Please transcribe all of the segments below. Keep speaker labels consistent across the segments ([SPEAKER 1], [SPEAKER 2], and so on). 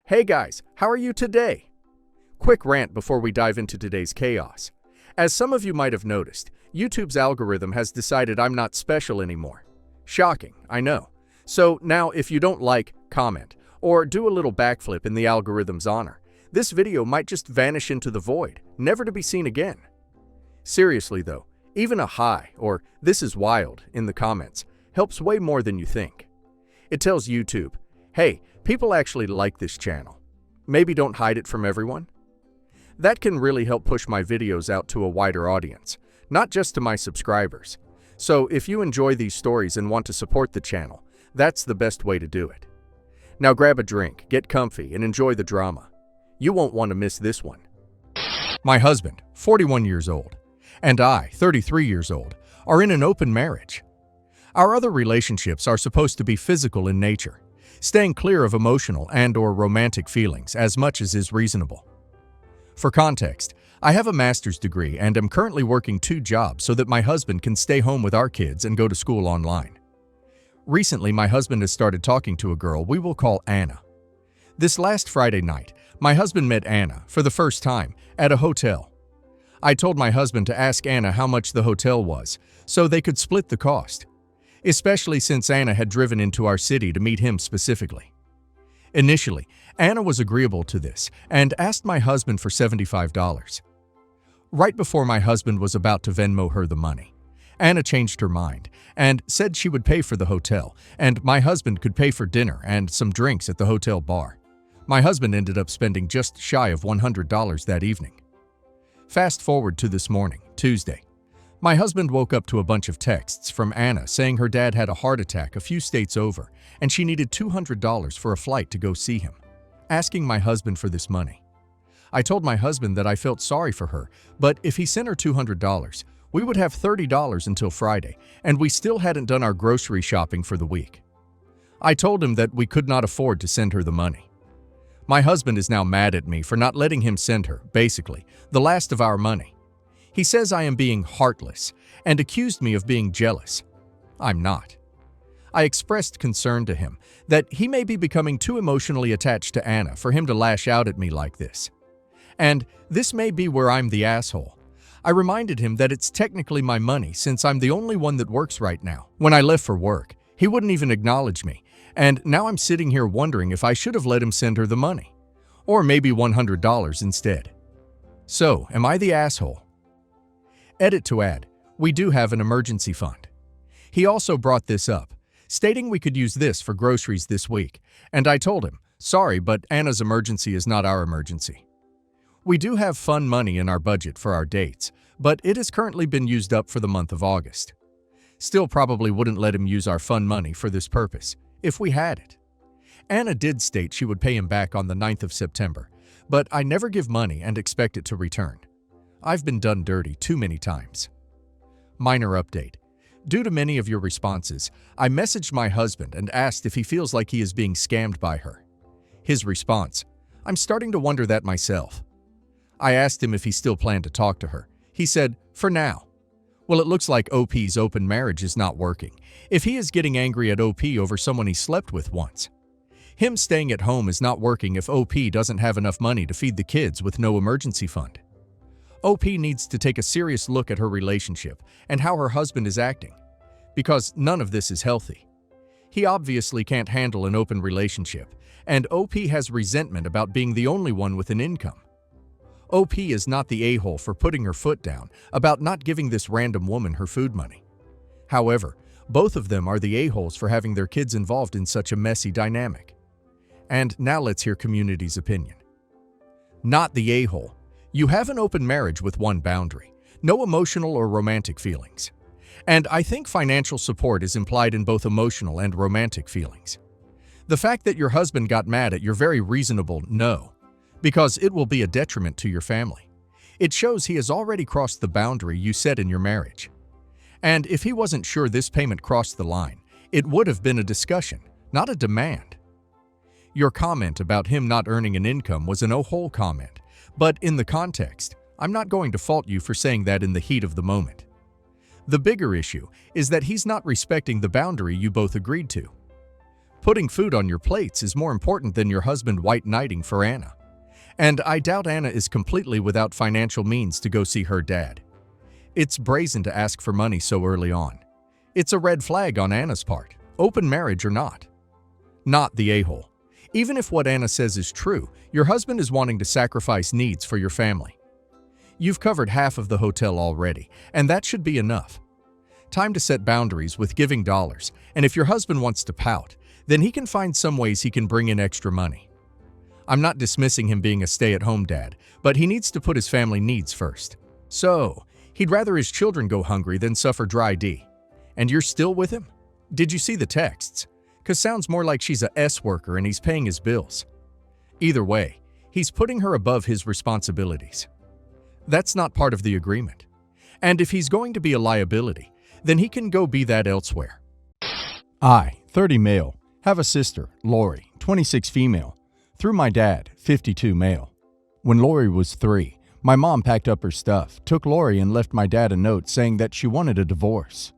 [SPEAKER 1] Hey guys, how are you today? Quick rant before we dive into today's chaos. As some of you might have noticed, YouTube's algorithm has decided I'm not special anymore. Shocking, I know. So now if you don't like, comment, or do a little backflip in the algorithm's honor, this video might just vanish into the void, never to be seen again. Seriously though, even a hi or "this is wild" in the comments helps way more than you think. It tells YouTube, hey, people actually like this channel. Maybe don't hide it from everyone. That can really help push my videos out to a wider audience, not just to my subscribers. So if you enjoy these stories and want to support the channel, that's the best way to do it. Now grab a drink, get comfy, and enjoy the drama. You won't want to miss this one. My husband, 41 years old, and I, 33 years old, are in an open marriage. Our other relationships are supposed to be physical in nature, staying clear of emotional and/or romantic feelings as much as is reasonable. For context, I have a master's degree and am currently working 2 jobs so that my husband can stay home with our kids and go to school online. Recently, my husband has started talking to a girl we will call Anna. This last Friday night, my husband met Anna for the first time at a hotel. I told my husband to ask Anna how much the hotel was so they could split the cost, especially since Anna had driven into our city to meet him specifically. Initially, Anna was agreeable to this and asked my husband for $75. Right before my husband was about to Venmo her the money, Anna changed her mind and said she would pay for the hotel and my husband could pay for dinner and some drinks at the hotel bar. My husband ended up spending just shy of $100 that evening. Fast forward to this morning, Tuesday. My husband woke up to a bunch of texts from Anna saying her dad had a heart attack a few states over and she needed $200 for a flight to go see him, asking my husband for this money. I told my husband that I felt sorry for her, but if he sent her $200, we would have $30 until Friday, and we still hadn't done our grocery shopping for the week. I told him that we could not afford to send her the money. My husband is now mad at me for not letting him send her, basically, the last of our money. He says I am being heartless and accused me of being jealous. I'm not. I expressed concern to him that he may be becoming too emotionally attached to Anna for him to lash out at me like this. And this may be where I'm the asshole. I reminded him that it's technically my money since I'm the only one that works right now. When I left for work, he wouldn't even acknowledge me, and now I'm sitting here wondering if I should have let him send her the money. Or maybe $100 instead. So, am I the asshole? Edit to add, we do have an emergency fund. He also brought this up, stating we could use this for groceries this week, and I told him, sorry, but Anna's emergency is not our emergency. We do have fun money in our budget for our dates, but it has currently been used up for the month of August. Still probably wouldn't let him use our fun money for this purpose, if we had it. Anna did state she would pay him back on the 9th of September, but I never give money and expect it to return. I've been done dirty too many times. Minor update. Due to many of your responses, I messaged my husband and asked if he feels like he is being scammed by her. His response, I'm starting to wonder that myself. I asked him if he still planned to talk to her. He said, for now. Well, it looks like OP's open marriage is not working, if he is getting angry at OP over someone he slept with once. Him staying at home is not working if OP doesn't have enough money to feed the kids with no emergency fund. OP needs to take a serious look at her relationship and how her husband is acting, because none of this is healthy. He obviously can't handle an open relationship, and OP has resentment about being the only one with an income. OP is not the a-hole for putting her foot down about not giving this random woman her food money. However, both of them are the a-holes for having their kids involved in such a messy dynamic. And now let's hear community's opinion. Not the a-hole. You have an open marriage with one boundary, no emotional or romantic feelings. And I think financial support is implied in both emotional and romantic feelings. The fact that your husband got mad at your very reasonable no, because it will be a detriment to your family. It shows he has already crossed the boundary you set in your marriage. And if he wasn't sure this payment crossed the line, it would have been a discussion, not a demand. Your comment about him not earning an income was an oh-hole comment, but in the context, I'm not going to fault you for saying that in the heat of the moment. The bigger issue is that he's not respecting the boundary you both agreed to. Putting food on your plates is more important than your husband white knighting for Anna. And I doubt Anna is completely without financial means to go see her dad. It's brazen to ask for money so early on. It's a red flag on Anna's part, open marriage or not. Not the a-hole. Even if what Anna says is true, your husband is wanting to sacrifice needs for your family. You've covered half of the hotel already, and that should be enough. Time to set boundaries with giving dollars, and if your husband wants to pout, then he can find some ways he can bring in extra money. I'm not dismissing him being a stay-at-home dad, but he needs to put his family needs first. So, he'd rather his children go hungry than suffer dry D. And you're still with him? Did you see the texts? 'Cause sounds more like she's a S worker and he's paying his bills. Either way, he's putting her above his responsibilities. That's not part of the agreement. And if he's going to be a liability, then he can go be that elsewhere. I, 30 male, have a sister, Lori, 26 female, through my dad, 52 male. When Lori was 3, my mom packed up her stuff, took Lori and left my dad a note saying that she wanted a divorce.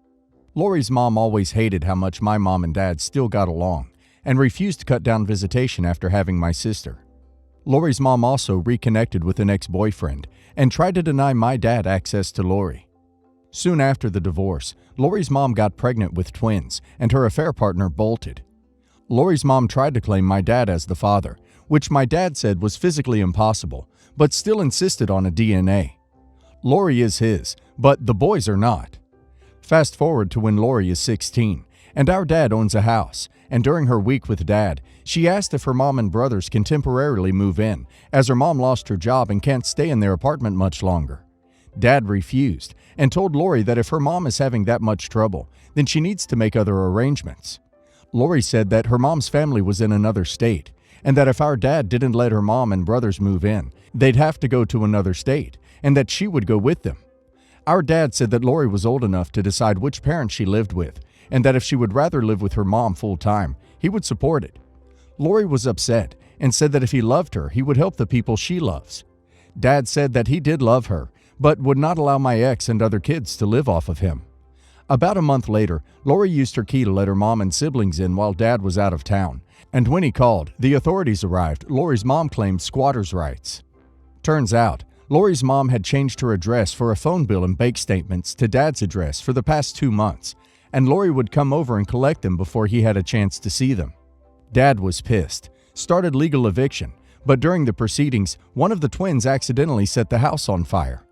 [SPEAKER 1] Lori's mom always hated how much my mom and dad still got along and refused to cut down visitation after having my sister. Lori's mom also reconnected with an ex-boyfriend and tried to deny my dad access to Lori. Soon after the divorce, Lori's mom got pregnant with twins and her affair partner bolted. Lori's mom tried to claim my dad as the father, which my dad said was physically impossible, but still insisted on a DNA. Lori is his, but the boys are not. Fast forward to when Lori is 16, and our dad owns a house, and during her week with dad, she asked if her mom and brothers can temporarily move in, as her mom lost her job and can't stay in their apartment much longer. Dad refused, and told Lori that if her mom is having that much trouble, then she needs to make other arrangements. Lori said that her mom's family was in another state, and that if our dad didn't let her mom and brothers move in, they'd have to go to another state, and that she would go with them. Our dad said that Lori was old enough to decide which parent she lived with, and that if she would rather live with her mom full-time, he would support it. Lori was upset and said that if he loved her, he would help the people she loves. Dad said that he did love her, but would not allow my ex and other kids to live off of him. About a month later, Lori used her key to let her mom and siblings in while Dad was out of town, and when he called, the authorities arrived. Lori's mom claimed squatters' rights. Turns out, Lori's mom had changed her address for a phone bill and bank statements to Dad's address for the past 2 months, and Lori would come over and collect them before he had a chance to see them. Dad was pissed, started legal eviction, but during the proceedings, one of the twins accidentally set the house on fire.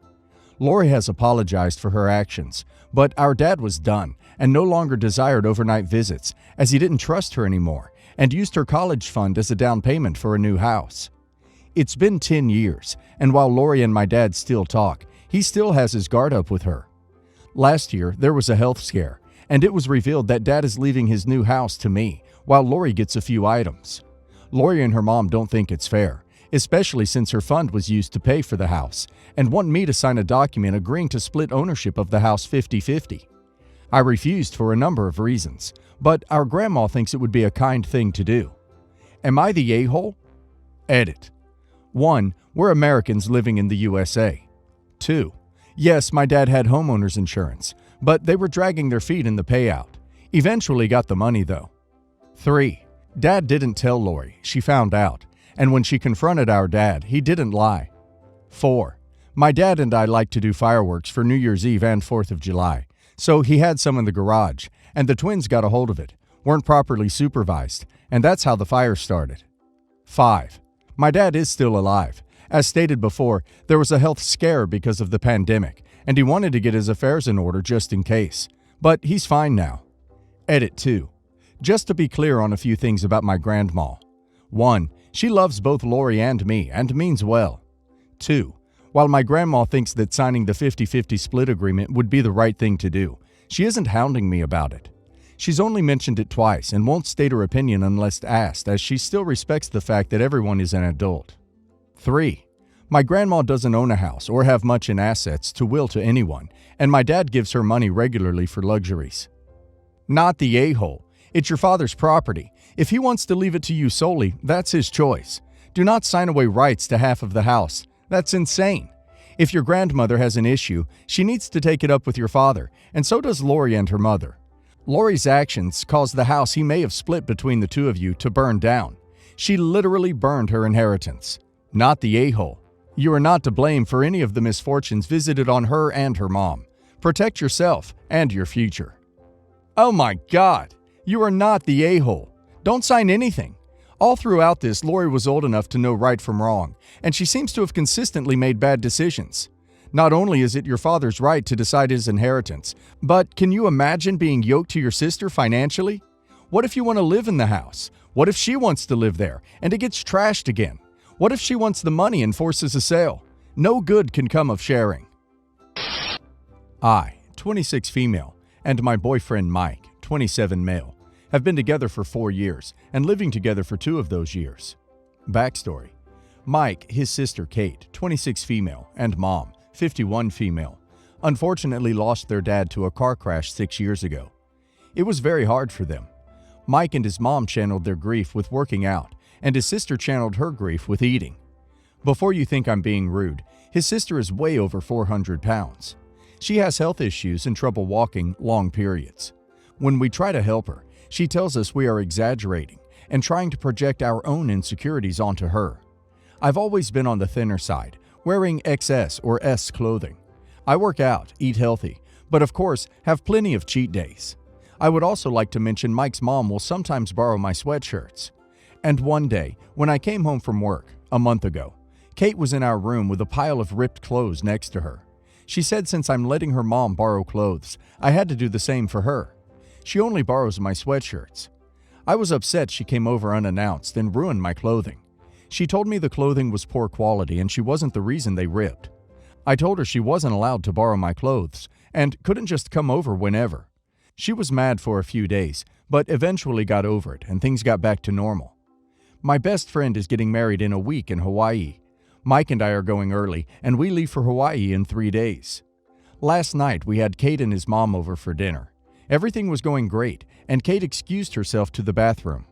[SPEAKER 1] Lori has apologized for her actions, but our dad was done and no longer desired overnight visits as he didn't trust her anymore and used her college fund as a down payment for a new house. It's been 10 years, and while Lori and my dad still talk, he still has his guard up with her. Last year, there was a health scare, and it was revealed that Dad is leaving his new house to me, while Lori gets a few items. Lori and her mom don't think it's fair, especially since her fund was used to pay for the house, and want me to sign a document agreeing to split ownership of the house 50-50. I refused for a number of reasons, but our grandma thinks it would be a kind thing to do. Am I the a-hole? Edit. 1. We're Americans living in the USA. 2. Yes, my dad had homeowner's insurance, but they were dragging their feet in the payout. Eventually got the money though. 3. Dad didn't tell Lori, she found out, and when she confronted our dad, he didn't lie. 4. My dad and I like to do fireworks for New Year's Eve and 4th of July, so he had some in the garage, and the twins got a hold of it, weren't properly supervised, and that's how the fire started. 5. My dad is still alive. As stated before, there was a health scare because of the pandemic, and he wanted to get his affairs in order just in case. But he's fine now. Edit 2. Just to be clear on a few things about my grandma. 1. She loves both Lori and me, and means well. 2. While my grandma thinks that signing the 50-50 split agreement would be the right thing to do, she isn't hounding me about it. She's only mentioned it twice and won't state her opinion unless asked, as she still respects the fact that everyone is an adult. 3. My grandma doesn't own a house or have much in assets to will to anyone, and my dad gives her money regularly for luxuries. Not the a-hole. It's your father's property. If he wants to leave it to you solely, that's his choice. Do not sign away rights to half of the house. That's insane. If your grandmother has an issue, she needs to take it up with your father, and so does Lori and her mother. Lori's actions caused the house he may have split between the two of you to burn down. She literally burned her inheritance, not the a-hole. You are not to blame for any of the misfortunes visited on her and her mom. Protect yourself and your future. Oh my God, you are not the a-hole. Don't sign anything. All throughout this, Lori was old enough to know right from wrong, and she seems to have consistently made bad decisions. Not only is it your father's right to decide his inheritance, but can you imagine being yoked to your sister financially? What if you want to live in the house? What if she wants to live there and it gets trashed again? What if she wants the money and forces a sale? No good can come of sharing. I, 26 female, and my boyfriend Mike, 27 male, have been together for 4 years and living together for 2 of those years. Backstory: Mike, his sister Kate, 26 female, and mom, 51 female, unfortunately lost their dad to a car crash 6 years ago. It was very hard for them. Mike and his mom channeled their grief with working out, and his sister channeled her grief with eating. Before you think I'm being rude, his sister is way over 400 pounds. She has health issues and trouble walking long periods. When we try to help her, she tells us we are exaggerating and trying to project our own insecurities onto her. I've always been on the thinner side, wearing XS or S clothing. I work out, eat healthy, but of course have plenty of cheat days. I would also like to mention Mike's mom will sometimes borrow my sweatshirts. And one day, when I came home from work, a month ago, Kate was in our room with a pile of ripped clothes next to her. She said since I'm letting her mom borrow clothes, I had to do the same for her. She only borrows my sweatshirts. I was upset she came over unannounced and ruined my clothing. She told me the clothing was poor quality and she wasn't the reason they ripped. I told her she wasn't allowed to borrow my clothes and couldn't just come over whenever. She was mad for a few days, but eventually got over it and things got back to normal. My best friend is getting married in a week in Hawaii. Mike and I are going early, and we leave for Hawaii in 3 days. Last night, we had Kate and his mom over for dinner. Everything was going great, and Kate excused herself to the bathroom.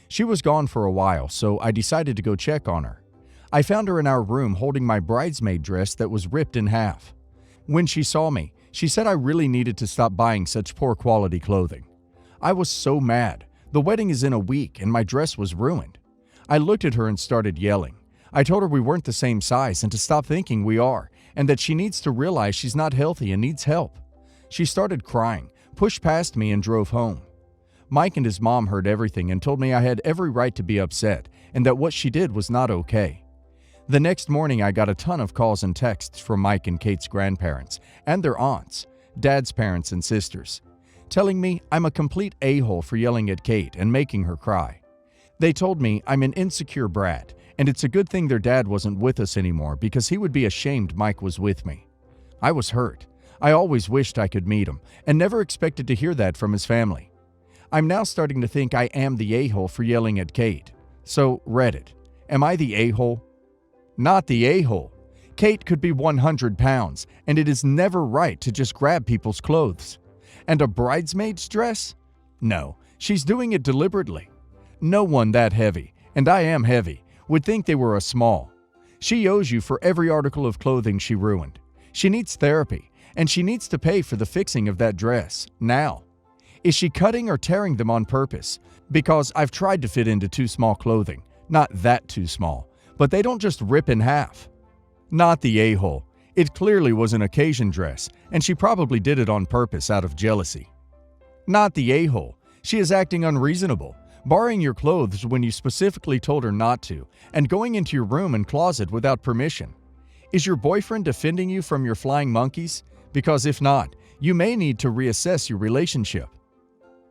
[SPEAKER 1] She was gone for a while, so I decided to go check on her. I found her in our room holding my bridesmaid dress that was ripped in half. When she saw me, she said I really needed to stop buying such poor quality clothing. I was so mad. The wedding is in a week, and my dress was ruined. I looked at her and started yelling. I told her we weren't the same size and to stop thinking we are, and that she needs to realize she's not healthy and needs help. She started crying, pushed past me, and drove home. Mike and his mom heard everything and told me I had every right to be upset and that what she did was not okay. The next morning, I got a ton of calls and texts from Mike and Kate's grandparents and their aunts, Dad's parents and sisters, telling me I'm a complete a-hole for yelling at Kate and making her cry. They told me I'm an insecure brat, and it's a good thing their dad wasn't with us anymore because he would be ashamed Mike was with me. I was hurt. I always wished I could meet him and never expected to hear that from his family. I'm now starting to think I am the a-hole for yelling at Kate. So, Reddit, am I the a-hole? Not the a-hole. Kate could be 100 pounds, and it is never right to just grab people's clothes. And a bridesmaid's dress? No, she's doing it deliberately. No one that heavy, and I am heavy, would think they were a small. She owes you for every article of clothing she ruined. She needs therapy, and she needs to pay for the fixing of that dress, now. Is she cutting or tearing them on purpose? Because I've tried to fit into too small clothing, not that too small, but they don't just rip in half. Not the a-hole. It clearly was an occasion dress, and she probably did it on purpose out of jealousy. Not the a-hole. She is acting unreasonable, borrowing your clothes when you specifically told her not to, and going into your room and closet without permission. Is your boyfriend defending you from your flying monkeys? Because if not, you may need to reassess your relationship.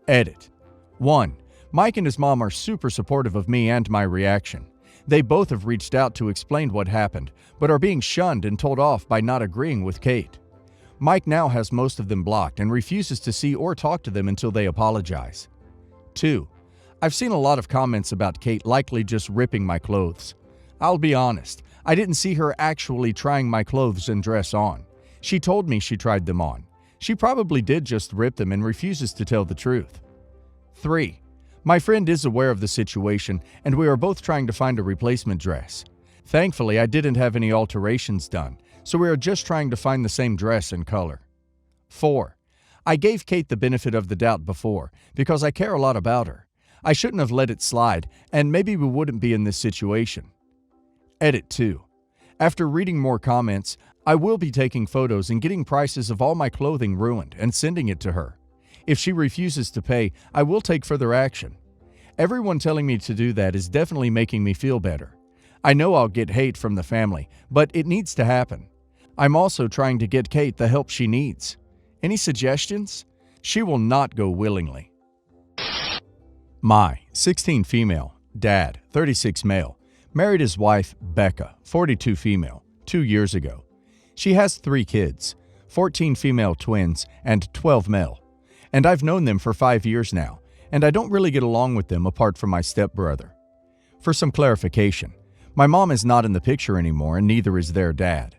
[SPEAKER 1] Edit. 1. Mike and his mom are super supportive of me and my reaction. They both have reached out to explain what happened, but are being shunned and told off by not agreeing with Kate. Mike now has most of them blocked and refuses to see or talk to them until they apologize. 2. I've seen a lot of comments about Kate likely just ripping my clothes. I'll be honest, I didn't see her actually trying my clothes and dress on. She told me she tried them on. She probably did just rip them and refuses to tell the truth. 3. My friend is aware of the situation, and we are both trying to find a replacement dress. Thankfully, I didn't have any alterations done, so we are just trying to find the same dress and color. 4. I gave Kate the benefit of the doubt before because I care a lot about her. I shouldn't have let it slide, and maybe we wouldn't be in this situation. Edit 2. After reading more comments, I will be taking photos and getting prices of all my clothing ruined and sending it to her. If she refuses to pay, I will take further action. Everyone telling me to do that is definitely making me feel better. I know I'll get hate from the family, but it needs to happen. I'm also trying to get Kate the help she needs. Any suggestions? She will not go willingly. My 16 female, dad, 36 male, married his wife, Becca, 42 female, 2 years ago. She has 3 kids, 14 female twins and 12 male. And I've known them for 5 years now, and I don't really get along with them apart from my stepbrother. For some clarification, my mom is not in the picture anymore and neither is their dad.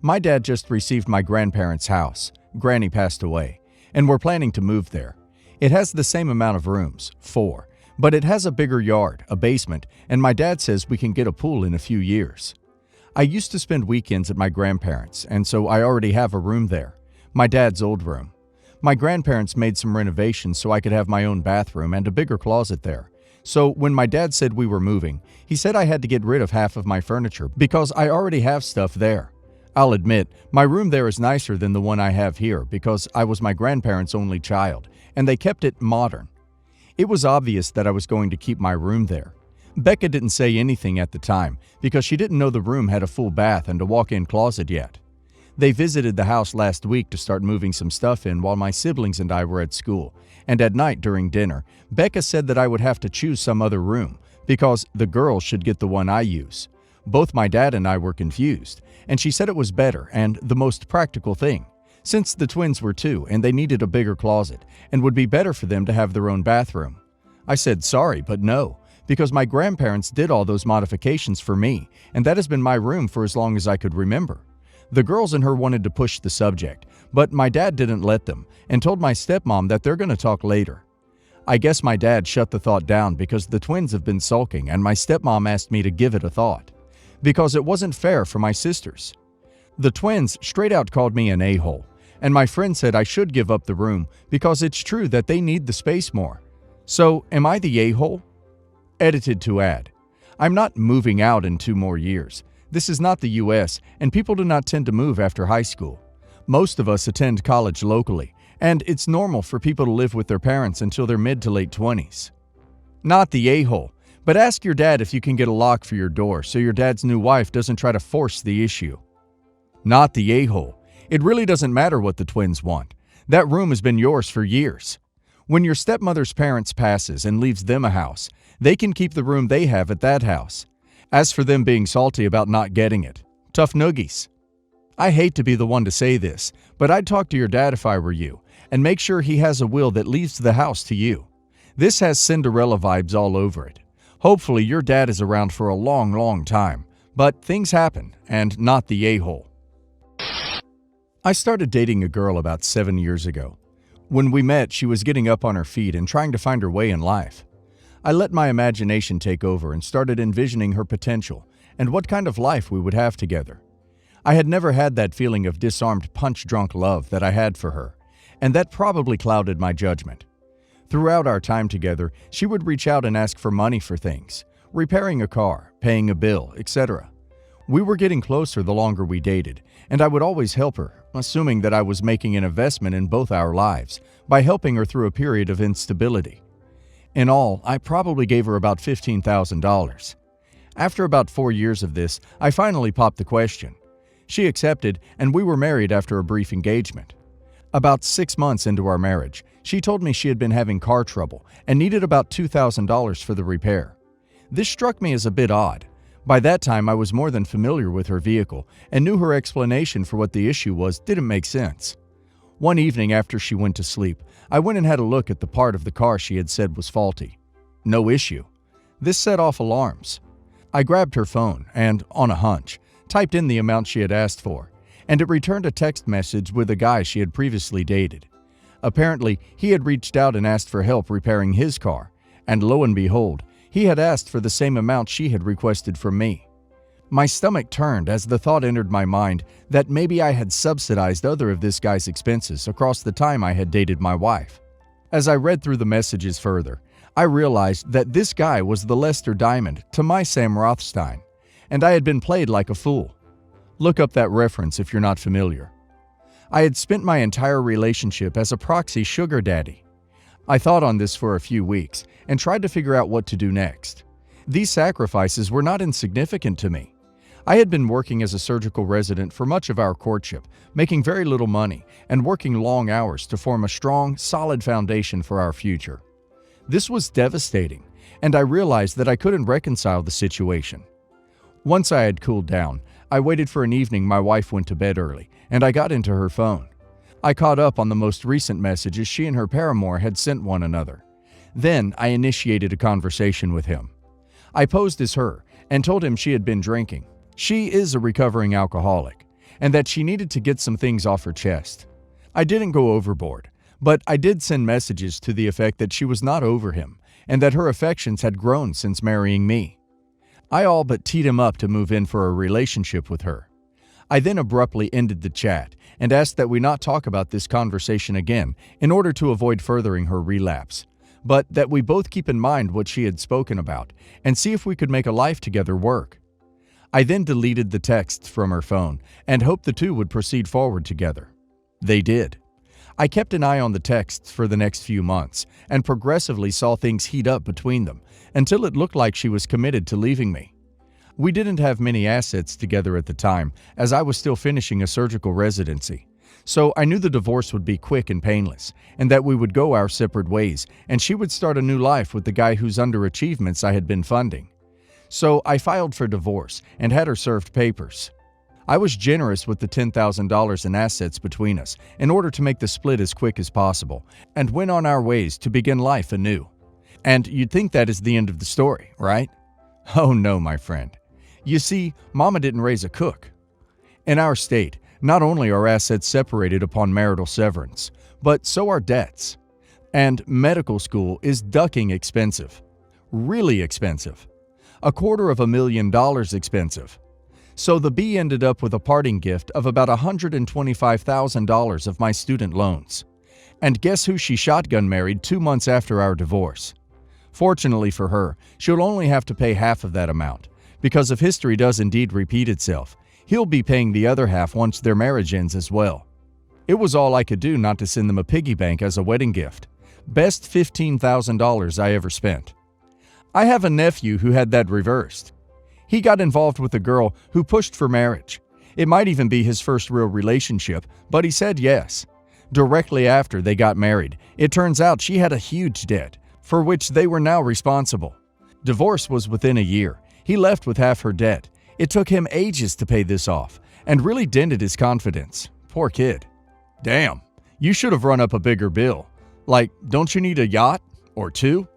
[SPEAKER 1] My dad just received my grandparents' house. Granny passed away, and we're planning to move there. It has the same amount of rooms, 4, but it has a bigger yard, a basement, and my dad says we can get a pool in a few years. I used to spend weekends at my grandparents', and so I already have a room there, my dad's old room. My grandparents made some renovations so I could have my own bathroom and a bigger closet there. So when my dad said we were moving, he said I had to get rid of half of my furniture because I already have stuff there. I'll admit, my room there is nicer than the one I have here because I was my grandparents' only child, and they kept it modern. It was obvious that I was going to keep my room there. Becca didn't say anything at the time because she didn't know the room had a full bath and a walk-in closet yet. They visited the house last week to start moving some stuff in while my siblings and I were at school, and at night during dinner, Becca said that I would have to choose some other room because the girls should get the one I use. Both my dad and I were confused, and she said it was better and the most practical thing, since the twins were 2 and they needed a bigger closet and would be better for them to have their own bathroom. I said sorry, but no, because my grandparents did all those modifications for me, and that has been my room for as long as I could remember. The girls and her wanted to push the subject, but my dad didn't let them and told my stepmom that they're going to talk later. I guess my dad shut the thought down because the twins have been sulking and my stepmom asked me to give it a thought, because it wasn't fair for my sisters. The twins straight out called me an a-hole, and my friend said I should give up the room because it's true that they need the space more. So, am I the a-hole? Edited to add, I'm not moving out in 2 more years. This is not the US, and people do not tend to move after high school. Most of us attend college locally, and it's normal for people to live with their parents until their mid to late 20s. Not the a-hole, but ask your dad if you can get a lock for your door so your dad's new wife doesn't try to force the issue. Not the a-hole. It really doesn't matter what the twins want. That room has been yours for years. When your stepmother's parents passes and leaves them a house, they can keep the room they have at that house. As for them being salty about not getting it, tough noogies. I hate to be the one to say this, but I'd talk to your dad if I were you, and make sure he has a will that leaves the house to you. This has Cinderella vibes all over it. Hopefully your dad is around for a long, long time, but things happen, and not the a-hole. I started dating a girl about 7 years ago. When we met, she was getting up on her feet and trying to find her way in life. I let my imagination take over and started envisioning her potential and what kind of life we would have together. I had never had that feeling of disarmed, punch-drunk love that I had for her, and that probably clouded my judgment. Throughout our time together, she would reach out and ask for money for things, repairing a car, paying a bill, etc. We were getting closer the longer we dated, and I would always help her, assuming that I was making an investment in both our lives by helping her through a period of instability. In all, I probably gave her about $15,000. After about 4 years of this, I finally popped the question. She accepted, and we were married after a brief engagement. About 6 months into our marriage, she told me she had been having car trouble and needed about $2,000 for the repair. This struck me as a bit odd. By that time, I was more than familiar with her vehicle and knew her explanation for what the issue was didn't make sense. One evening after she went to sleep, I went and had a look at the part of the car she had said was faulty. No issue. This set off alarms. I grabbed her phone and, on a hunch, typed in the amount she had asked for, and it returned a text message with a guy she had previously dated. Apparently, he had reached out and asked for help repairing his car, and lo and behold, he had asked for the same amount she had requested from me. My stomach turned as the thought entered my mind that maybe I had subsidized other of this guy's expenses across the time I had dated my wife. As I read through the messages further, I realized that this guy was the Lester Diamond to my Sam Rothstein, and I had been played like a fool. Look up that reference if you're not familiar. I had spent my entire relationship as a proxy sugar daddy. I thought on this for a few weeks and tried to figure out what to do next. These sacrifices were not insignificant to me. I had been working as a surgical resident for much of our courtship, making very little money and working long hours to form a strong, solid foundation for our future. This was devastating, and I realized that I couldn't reconcile the situation. Once I had cooled down, I waited for an evening my wife went to bed early, and I got into her phone. I caught up on the most recent messages she and her paramour had sent one another. Then I initiated a conversation with him. I posed as her and told him she had been drinking. She is a recovering alcoholic, and that she needed to get some things off her chest. I didn't go overboard, but I did send messages to the effect that she was not over him, and that her affections had grown since marrying me. I all but teed him up to move in for a relationship with her. I then abruptly ended the chat and asked that we not talk about this conversation again in order to avoid furthering her relapse, but that we both keep in mind what she had spoken about and see if we could make a life together work. I then deleted the texts from her phone and hoped the two would proceed forward together. They did. I kept an eye on the texts for the next few months and progressively saw things heat up between them until it looked like she was committed to leaving me. We didn't have many assets together at the time, as I was still finishing a surgical residency, so I knew the divorce would be quick and painless, and that we would go our separate ways, and she would start a new life with the guy whose underachievements I had been funding. So I filed for divorce and had her served papers. I was generous with the $10,000 in assets between us in order to make the split as quick as possible, and went on our ways to begin life anew. And you'd think that is the end of the story, right? Oh no, my friend. You see, Mama didn't raise a cook. In our state, not only are assets separated upon marital severance, but so are debts. And medical school is ducking expensive. Really expensive. $250,000 expensive. So the B ended up with a parting gift of about $125,000 of my student loans. And guess who she shotgun married 2 months after our divorce? Fortunately for her, she'll only have to pay half of that amount, because if history does indeed repeat itself, he'll be paying the other half once their marriage ends as well. It was all I could do not to send them a piggy bank as a wedding gift. Best $15,000 I ever spent. I have a nephew who had that reversed. He got involved with a girl who pushed for marriage. It might even be his first real relationship, but he said yes. Directly after they got married, it turns out she had a huge debt, for which they were now responsible. Divorce was within a year. He left with half her debt. It took him ages to pay this off, and really dented his confidence. Poor kid. Damn, you should have run up a bigger bill. Like, don't you need a yacht? Or two?